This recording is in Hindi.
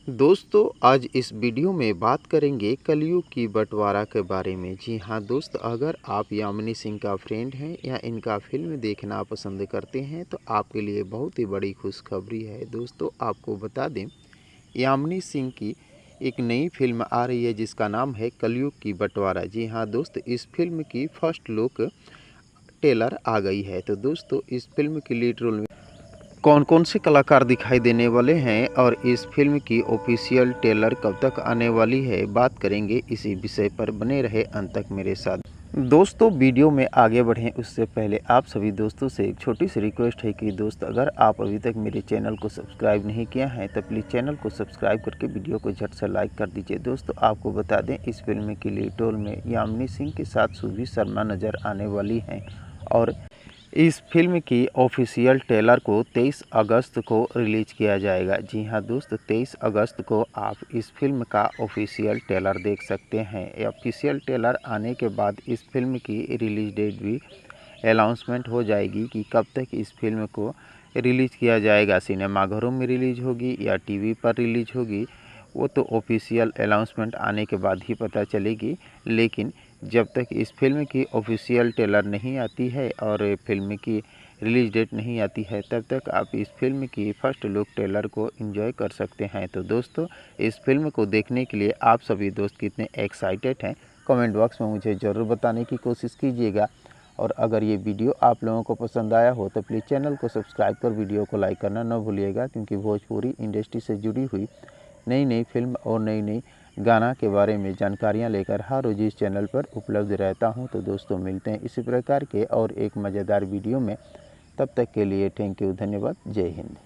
दोस्तों आज इस वीडियो में बात करेंगे कलयुग की बंटवारा के बारे में। जी हाँ दोस्त, अगर आप यामिनी सिंह का फ्रेंड हैं या इनका फिल्म देखना पसंद करते हैं तो आपके लिए बहुत ही बड़ी खुशखबरी है। दोस्तों आपको बता दें, यामिनी सिंह की एक नई फिल्म आ रही है जिसका नाम है कलयुग की बंटवारा। जी हाँ दोस्त, इस फिल्म की फर्स्ट लुक ट्रेलर आ गई है। तो दोस्तों इस फिल्म की लीड रोल में कौन कौन से कलाकार दिखाई देने वाले हैं और इस फिल्म की ऑफिशियल ट्रेलर कब तक आने वाली है, बात करेंगे इसी विषय पर। बने रहे अंत तक मेरे साथ। दोस्तों वीडियो में आगे बढ़ें उससे पहले आप सभी दोस्तों से एक छोटी सी रिक्वेस्ट है कि दोस्त अगर आप अभी तक मेरे चैनल को सब्सक्राइब नहीं किया है तो प्लीज़ चैनल को सब्सक्राइब करके वीडियो को झट से लाइक कर दीजिए। दोस्तों आपको बता दें, इस फिल्म की लीड रोल में यामिनी सिंह के साथ सुरभि शर्मा नज़र आने वाली हैं और इस फिल्म की ऑफिशियल ट्रेलर को 23 अगस्त को रिलीज किया जाएगा। जी हाँ दोस्त, 23 अगस्त को आप इस फिल्म का ऑफिशियल ट्रेलर देख सकते हैं। ऑफिशियल ट्रेलर आने के बाद इस फिल्म की रिलीज डेट भी अनाउंसमेंट हो जाएगी कि कब तक इस फिल्म को रिलीज़ किया जाएगा। सिनेमाघरों में रिलीज होगी या टीवी पर रिलीज होगी, वो तो ऑफिशियल अनाउंसमेंट आने के बाद ही पता चलेगी। लेकिन जब तक इस फिल्म की ऑफिशियल ट्रेलर नहीं आती है और फिल्म की रिलीज डेट नहीं आती है, तब तक आप इस फिल्म की फर्स्ट लुक ट्रेलर को एंजॉय कर सकते हैं। तो दोस्तों इस फिल्म को देखने के लिए आप सभी दोस्त कितने एक्साइटेड हैं, कमेंट बॉक्स में मुझे ज़रूर बताने की कोशिश कीजिएगा। और अगर ये वीडियो आप लोगों को पसंद आया हो तो प्लीज़ चैनल को सब्सक्राइब कर वीडियो को लाइक करना न भूलिएगा, क्योंकि भोजपुरी इंडस्ट्री से जुड़ी हुई नई नई फिल्म और नई नई गाना के बारे में जानकारियां लेकर हर रोज़ इस चैनल पर उपलब्ध रहता हूं। तो दोस्तों मिलते हैं इसी प्रकार के और एक मज़ेदार वीडियो में। तब तक के लिए थैंक यू, धन्यवाद, जय हिंद।